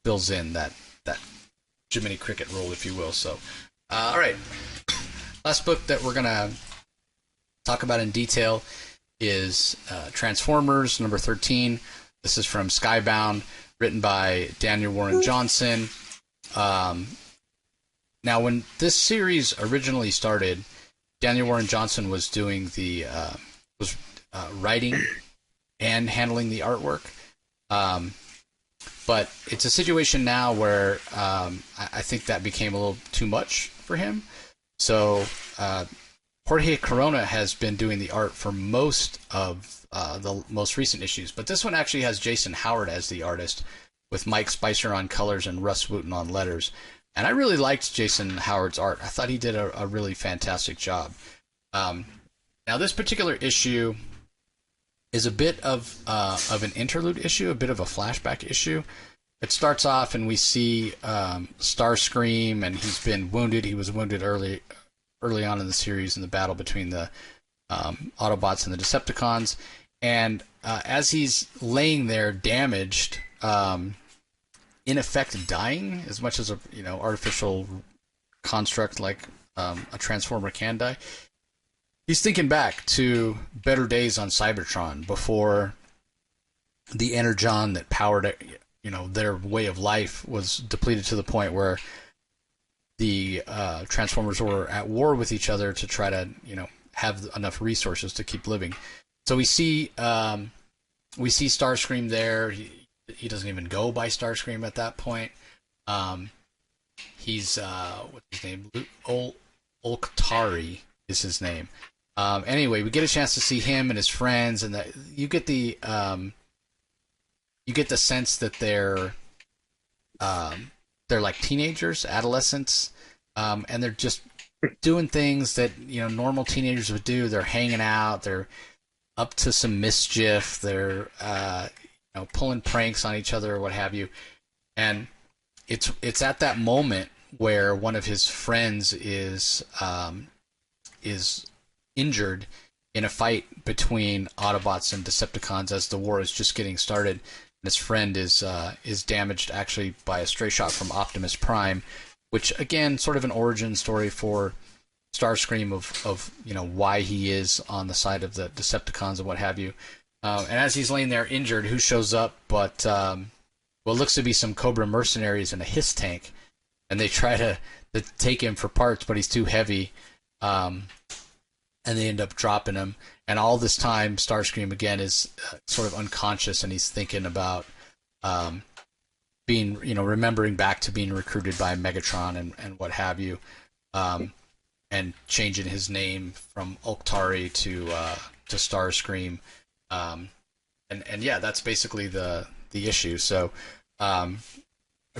fills in that Jiminy Cricket role, if you will. So, all right. Last book that we're going to talk about in detail is Transformers, number 13. This is from Skybound, written by Daniel Warren Johnson. Now, when this series originally started, Daniel Warren Johnson was doing writing and handling the artwork. But it's a situation now where I think that became a little too much for him. So Jorge Corona has been doing the art for most of the most recent issues. But this one actually has Jason Howard as the artist, with Mike Spicer on colors and Russ Wooten on letters. And I really liked Jason Howard's art. I thought he did a really fantastic job. Now, this particular issue is a bit of an interlude issue, a bit of a flashback issue. It starts off and we see Starscream, and he's been wounded. He was wounded early on in the series in the battle between the Autobots and the Decepticons. And as he's laying there damaged, in effect dying, as much as a artificial construct like a Transformer can die, he's thinking back to better days on Cybertron before the energon that powered their way of life was depleted to the point where the Transformers were at war with each other to try to have enough resources to keep living. So we see Starscream there. He doesn't even go by Starscream at that point. He's what's his name? Olktari is his name. Anyway, we get a chance to see him and his friends, and you get the sense that they're like teenagers, adolescents, and they're just doing things that normal teenagers would do. They're hanging out. They're up to some mischief. They're pulling pranks on each other or what have you. And it's at that moment where one of his friends is injured in a fight between Autobots and Decepticons as the war is just getting started. And his friend is damaged actually by a stray shot from Optimus Prime, which again, sort of an origin story for Starscream of why he is on the side of the Decepticons and what have you. And as he's laying there injured, who shows up but what looks to be some Cobra mercenaries in a hiss tank, and they try to take him for parts, but he's too heavy, and they end up dropping him. And all this time, Starscream again is sort of unconscious, and he's thinking about being, remembering back to being recruited by Megatron and what have you, and changing his name from Ulktari to Starscream, and yeah, that's basically the issue. So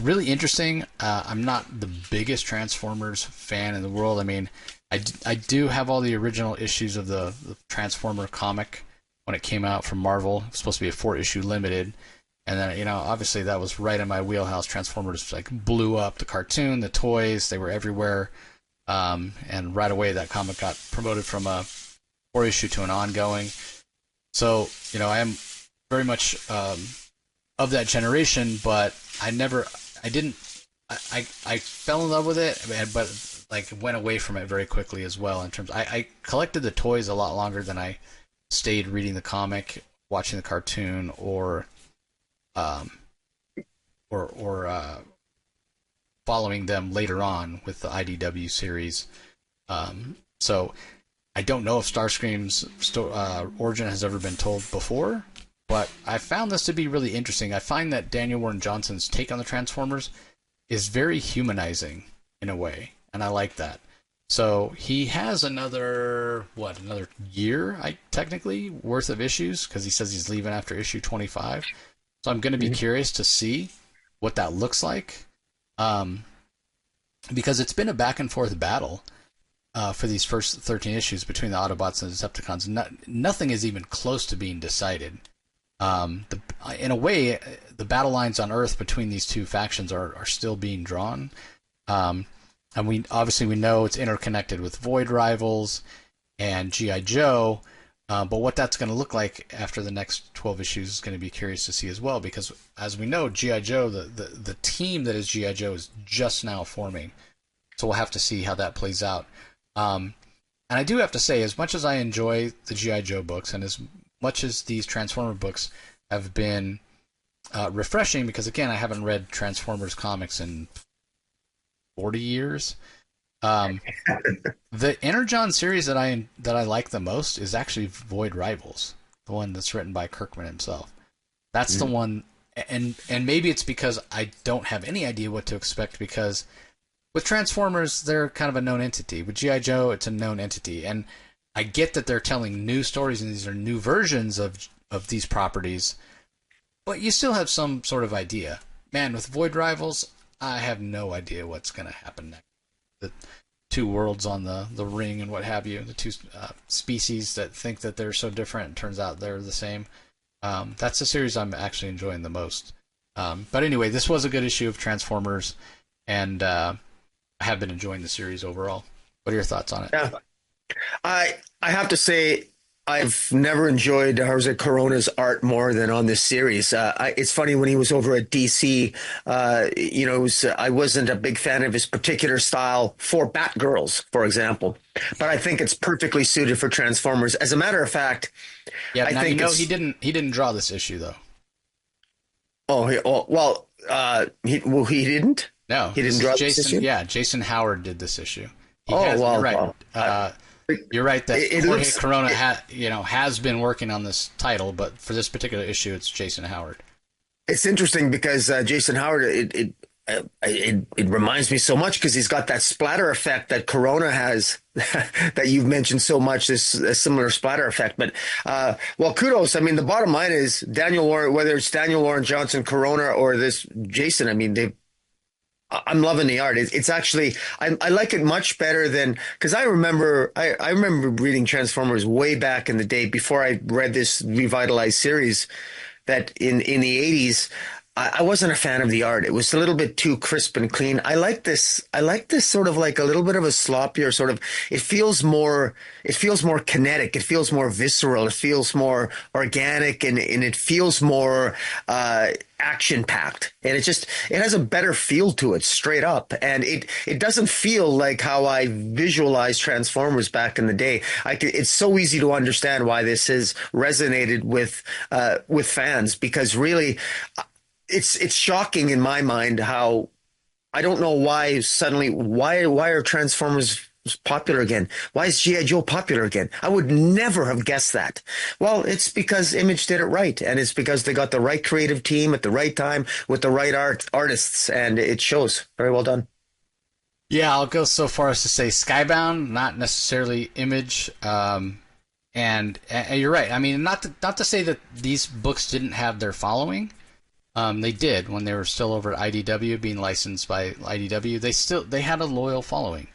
really interesting. I'm not the biggest Transformers fan in the world. I mean, I do have all the original issues of the Transformer comic when it came out from Marvel. It was supposed to be a 4-issue limited. And then, obviously that was right in my wheelhouse. Transformers blew up. The cartoon, the toys, they were everywhere. And right away that comic got promoted from a 4-issue to an ongoing. So, I am very much of that generation, but I fell in love with it, but went away from it very quickly as well. In terms, I collected the toys a lot longer than I stayed reading the comic, watching the cartoon, or following them later on with the IDW series. So I don't know if Starscream's origin has ever been told before, but I found this to be really interesting. I find that Daniel Warren Johnson's take on the Transformers is very humanizing in a way, and I like that. So he has another year, technically, worth of issues, because he says he's leaving after issue 25. So I'm going to be curious to see what that looks like, because it's been a back and forth battle for these first 13 issues between the Autobots and the Decepticons. Nothing is even close to being decided. In a way, the battle lines on Earth between these two factions are still being drawn. And we know it's interconnected with Void Rivals and G.I. Joe, but what that's going to look like after the next 12 issues is going to be curious to see as well, because as we know, G.I. Joe, the team that is G.I. Joe is just now forming. So we'll have to see how that plays out. And I do have to say, as much as I enjoy the G.I. Joe books, and as much as these Transformer books have been refreshing, because again, I haven't read Transformers comics in 40 years. The Energon series that I like the most is actually Void Rivals, the one that's written by Kirkman himself. That's the one, and maybe it's because I don't have any idea what to expect, because with Transformers, they're kind of a known entity. With G.I. Joe, it's a known entity, and I get that they're telling new stories and these are new versions of these properties, but you still have some sort of idea. Man, with Void Rivals, I have no idea what's going to happen next. The two worlds on the ring and what have you, the two species that think that they're so different, and turns out they're the same. That's the series I'm actually enjoying the most. But anyway, this was a good issue of Transformers, and I have been enjoying the series overall. What are your thoughts on it? Yeah, I have to say, I've never enjoyed Jose Corona's art more than on this series. It's funny, when he was over at DC, I wasn't a big fan of his particular style for Batgirls, for example. But I think it's perfectly suited for Transformers. As a matter of fact, yeah. Now, he didn't draw this issue though. He didn't. No, he didn't draw this issue. Yeah, Jason Howard did this issue. You're right. You're right that Jorge Corona has been working on this title, but for this particular issue, it's Jason Howard. It's interesting because Jason Howard, it reminds me so much, because he's got that splatter effect that Corona has that you've mentioned so much, this similar splatter effect. But kudos. I mean, the bottom line is Daniel Warren, whether it's Daniel Warren Johnson, Corona, or this Jason. I mean, I'm loving the art. It's actually, I like it much better than, because I remember reading Transformers way back in the day before I read this revitalized series, that in the 80s, I wasn't a fan of the art. It was a little bit too crisp and clean. I like this. I like this sort of like a little bit of a sloppier sort of. It feels more. It feels more kinetic. It feels more visceral. It feels more organic, and it feels more action packed. And it has a better feel to it, straight up. And it doesn't feel like how I visualized Transformers back in the day. It's so easy to understand why this has resonated with fans, because really. It's shocking in my mind how I don't know why suddenly why are Transformers popular again? Why is G.I. Joe popular again? I would never have guessed that. Well, it's because Image did it right, and it's because they got the right creative team at the right time with the right artists, and it shows. Very well done. Yeah, I'll go so far as to say Skybound, not necessarily Image. And you're right. I mean, not to say that these books didn't have their following. They did when they were still over at IDW, being licensed by IDW. They had a loyal following,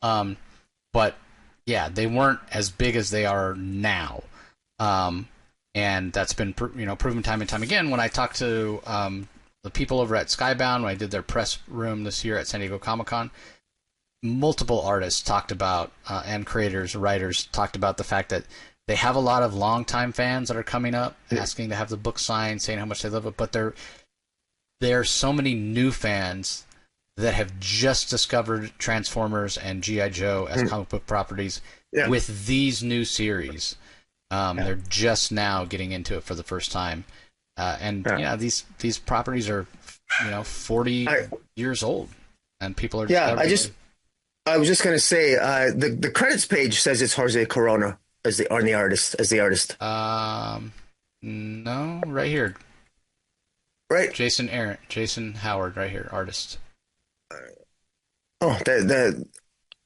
but yeah, they weren't as big as they are now, and that's been proven time and time again. When I talked to the people over at Skybound, when I did their press room this year at San Diego Comic-Con, multiple artists talked about and creators, writers talked about the fact that they have a lot of longtime fans that are coming up, asking to have the book signed, saying how much they love it. But there are so many new fans that have just discovered Transformers and G.I. Joe as comic book properties with these new series. They're just now getting into it for the first time. These properties are 40 years old, and people are I was just going to say the credits page says it's Jose Corona as the artist. No, right here. Right. Jason Howard, right here, artist. Oh,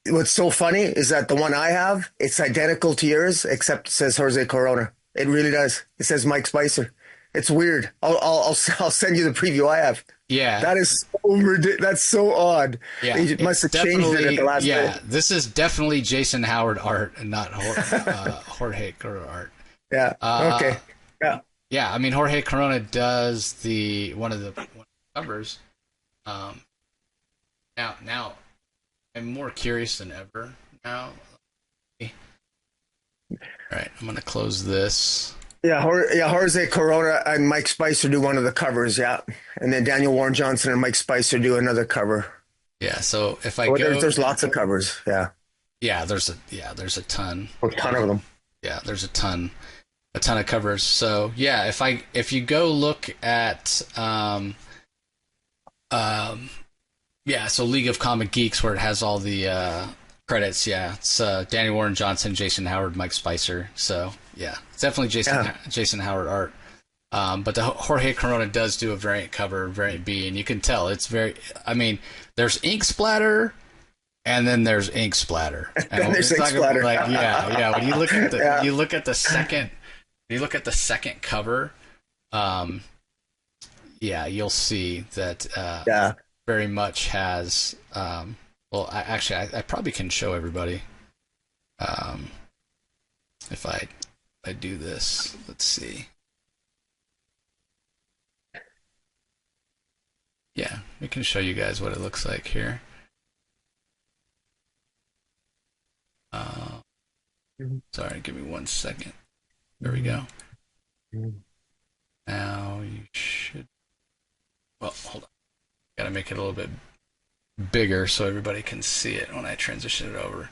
what's so funny is that the one I have, it's identical to yours, except it says Jose Corona. It really does. It says Mike Spicer. It's weird. I'll send you the preview I have. Yeah, that is so ridiculous. That's so odd. Yeah, it must have changed it at the last minute. Yeah, this is definitely Jason Howard art and not Jorge Corona art. Yeah. Okay. Yeah. Yeah, I mean Jorge Corona does one of the covers. Now, I'm more curious than ever. Now, all right, I'm gonna close this. Yeah, Jose Corona and Mike Spicer do one of the covers, yeah, and then Daniel Warren Johnson and Mike Spicer do another cover. Yeah, so if I go, there's lots of covers, yeah. Yeah, there's a ton. A ton of them. Yeah, there's a ton of covers. So yeah, if you go look at so League of Comic Geeks, where it has all the credits, yeah, it's Daniel Warren Johnson, Jason Howard, Mike Spicer. So yeah, it's definitely Jason Howard art. But the Jorge Corona does do a variant cover, variant B, and you can tell it's very. I mean, there's ink splatter, and then there's ink splatter. And there's ink splatter. Like when you look at the second cover, you'll see that very much has. Well, I probably can show everybody. If I do this, let's see. Yeah, we can show you guys what it looks like here. Sorry, give me 1 second. There we go. Now you should. Well, hold on. Gotta make it a little bit bigger so everybody can see it when I transition it over.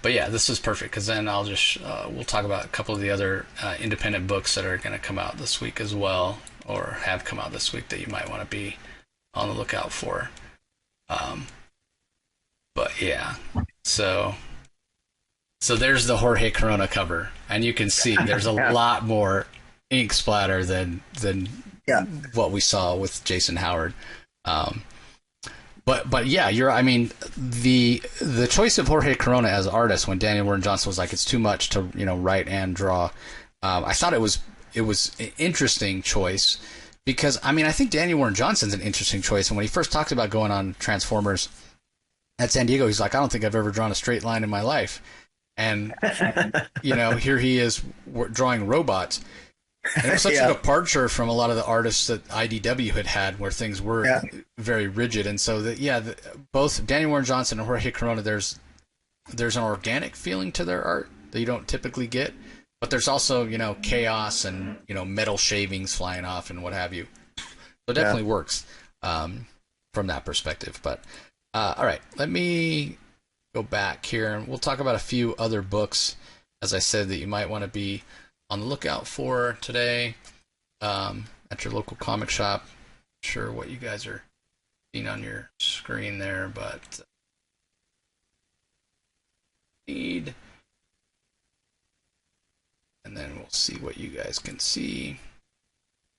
But yeah, this is perfect because then I'll just we'll talk about a couple of the other independent books that are going to come out this week as well, or have come out this week that you might want to be on the lookout for. But yeah, so there's the Jorge Corona cover, and you can see there's a lot more ink splatter than what we saw with Jason Howard. But yeah, I mean, the choice of Jorge Corona as artist when Daniel Warren Johnson was like, it's too much to write and draw. I thought it was an interesting choice because I mean I think Daniel Warren Johnson's an interesting choice. And when he first talked about going on Transformers at San Diego, he's like, I don't think I've ever drawn a straight line in my life. And here he is drawing robots. And it was such Yeah. a departure from a lot of the artists that IDW had where things were Yeah. very rigid. And so, both Danny Warren Johnson and Jorge Corona, there's an organic feeling to their art that you don't typically get. But there's also, chaos and, metal shavings flying off and what have you. So it definitely works from that perspective. But, all right, let me go back here and we'll talk about a few other books, as I said, that you might want to be on the lookout for today at your local comic shop. Not sure what you guys are seeing on your screen there, but and then we'll see what you guys can see.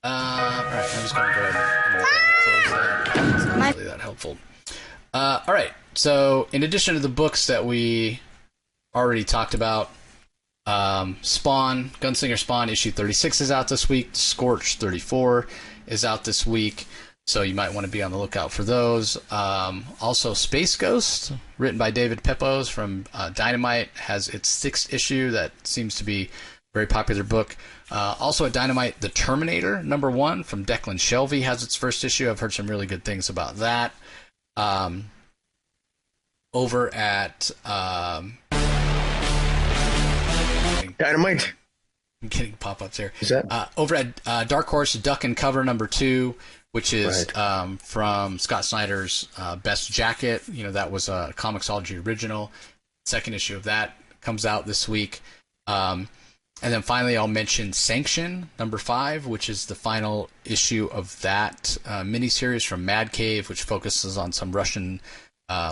All right, I'm just going to go ahead and close that. It's not really that helpful. All right, so in addition to the books that we already talked about, Spawn, Gunslinger Spawn issue 36 is out this week. Scorch 34 is out this week, so you might want to be on the lookout for those. Also, Space Ghost, written by David Pepose from Dynamite, has its 6th issue. That seems to be a very popular book. Also at Dynamite, The Terminator, #1 from Declan Shelby has its 1st issue. I've heard some really good things about that. Over at Dynamite. I'm getting pop-ups here. Is that? Over at Dark Horse, Duck and Cover #2, which is from Scott Snyder's Best Jacket. That was a Comixology original. 2nd issue of that comes out this week. And then finally, I'll mention Sanction #5, which is the final issue of that miniseries from Mad Cave, which focuses on some Russian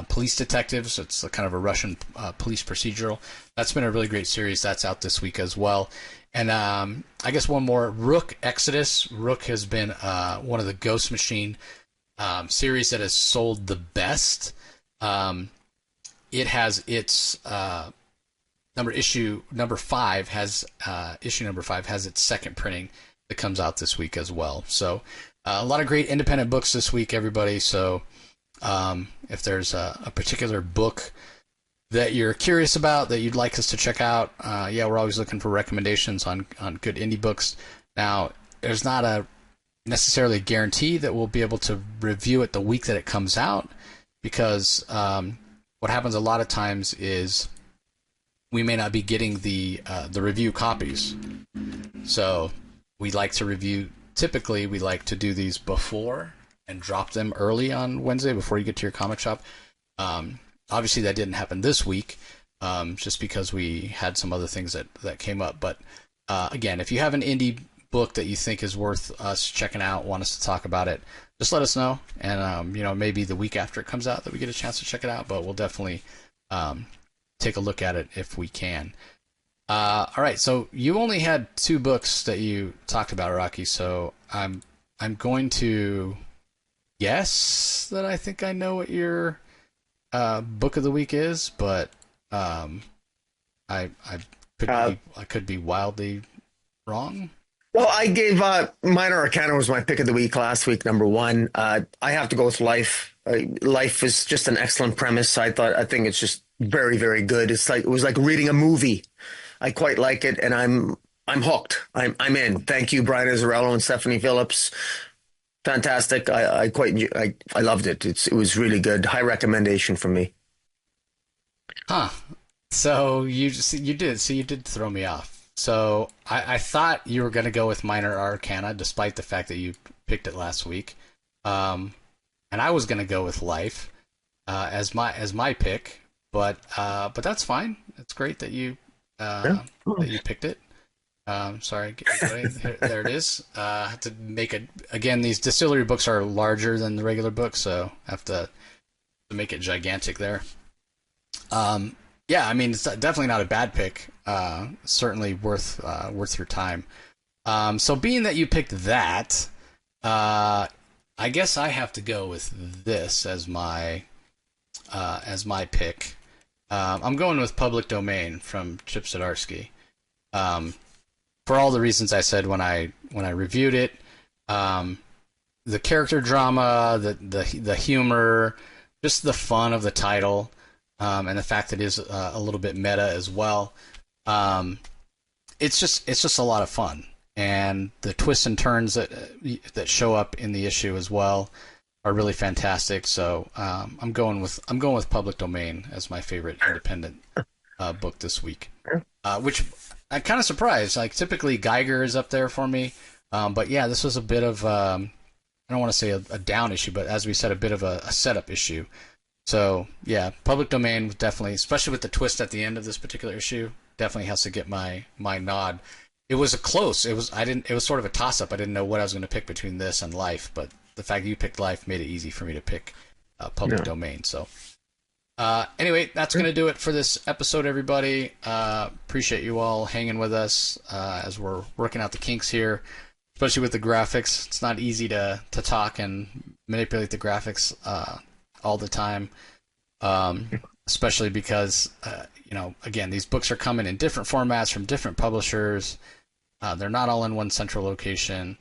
police detectives. It's a kind of a Russian police procedural. That's been a really great series. That's out this week as well. And I guess one more, Rook Exodus. Rook has been one of the Ghost Machine series that has sold the best. It has its issue number 5 has its 2nd printing that comes out this week as well. So a lot of great independent books this week, everybody. So if there's a particular book that you're curious about that you'd like us to check out, we're always looking for recommendations on good indie books. Now, there's not a necessarily a guarantee that we'll be able to review it the week that it comes out, because what happens a lot of times is we may not be getting the review copies. So we like to review. Typically, we like to do these before and drop them early on Wednesday before you get to your comic shop. Obviously, that didn't happen this week, just because we had some other things that came up. But again, if you have an indie book that you think is worth us checking out, want us to talk about it, just let us know. And maybe the week after it comes out that we get a chance to check it out. But we'll definitely take a look at it if we can. All right, so you only had 2 books that you talked about, Rocky. So I'm going to guess that I think I know what your book of the week is, but I could be wildly wrong. Well, I gave Minor Arcana was my pick of the week last week, #1. I have to go with Life. Life is just an excellent premise. I think it's just very, very good. It was like reading a movie. I quite like it, and I'm hooked. I'm in. Thank you, Brian Azzarello and Stephanie Phillips. Fantastic. I loved it. It was really good. High recommendation from me. Huh. So you did throw me off. So I thought you were going to go with Minor Arcana, despite the fact that you picked it last week. And I was going to go with Life as my pick, but that's fine. It's great that you that you picked it. Sorry, there it is. I have to make it again. These distillery books are larger than the regular books, so I have to make it gigantic there. Yeah, I mean, it's definitely not a bad pick. Certainly worth your time. So being that you picked that, I guess I have to go with this as my pick. I'm going with Public Domain from Chip Zdarsky. For all the reasons I said when I reviewed it, the character drama, the humor, just the fun of the title, and the fact that it is a little bit meta as well. It's just a lot of fun, and the twists and turns that show up in the issue as well are really fantastic. So I'm going with Public Domain as my favorite independent book this week, which I'm kind of surprised. Like typically Geiger is up there for me, but yeah, this was a bit of I don't want to say a down issue, but as we said, a bit of a setup issue. So yeah, Public Domain definitely, especially with the twist at the end of this particular issue, definitely has to get my nod. It was a close. It was sort of a toss up. I didn't know what I was going to pick between this and Life, but the fact that you picked Life made it easy for me to pick Public Domain. So anyway, that's going to do it for this episode, everybody. Appreciate you all hanging with us as we're working out the kinks here, especially with the graphics. It's not easy to talk and manipulate the graphics all the time, especially because, again, these books are coming in different formats from different publishers. They're not all in one central location.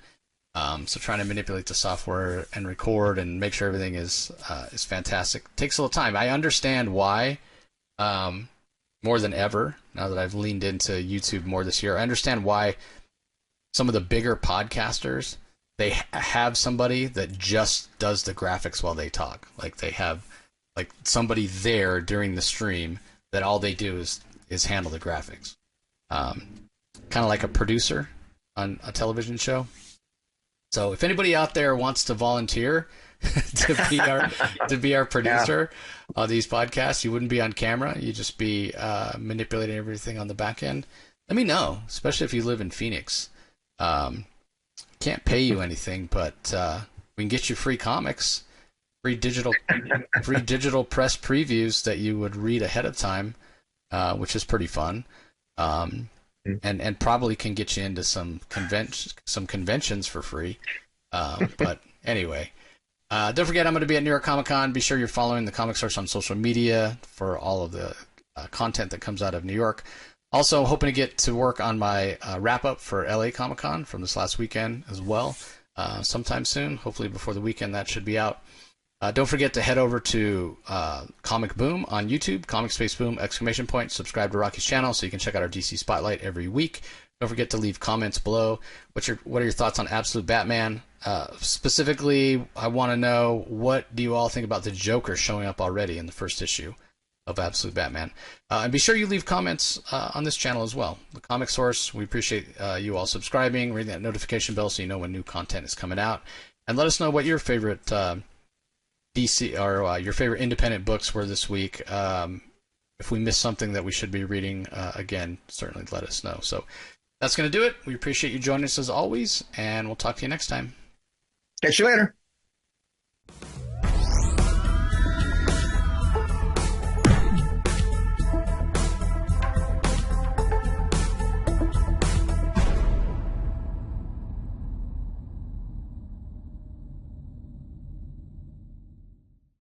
So trying to manipulate the software and record and make sure everything is fantastic takes a little time. I understand why, more than ever, now that I've leaned into YouTube more this year. I understand why some of the bigger podcasters, they have somebody that just does the graphics while they talk. Like they have like somebody there during the stream that all they do is handle the graphics. Kind of like a producer on a television show. So if anybody out there wants to volunteer to be our producer on these podcasts, you wouldn't be on camera. You'd just be manipulating everything on the back end. Let me know, especially if you live in Phoenix. Can't pay you anything, but we can get you free comics, free digital press previews that you would read ahead of time, which is pretty fun. And probably can get you into some conventions for free. But anyway, don't forget I'm going to be at New York Comic Con. Be sure you're following the Comic Source on social media for all of the content that comes out of New York. Also, hoping to get to work on my wrap-up for LA Comic Con from this last weekend as well, sometime soon. Hopefully before the weekend that should be out. Don't forget to head over to Comic Boom on YouTube, Comic Space Boom, ! Subscribe to Rocky's channel so you can check out our DC Spotlight every week. Don't forget to leave comments below. What are your thoughts on Absolute Batman? Specifically, I want to know, what do you all think about the Joker showing up already in the first issue of Absolute Batman? And be sure you leave comments on this channel as well. The Comic Source, we appreciate you all subscribing, ringing that notification bell so you know when new content is coming out. And let us know what your favorite DC or your favorite independent books were this week. If we missed something that we should be reading, again, certainly let us know. So that's going to do it. We appreciate you joining us as always, and we'll talk to you next time. Catch you later.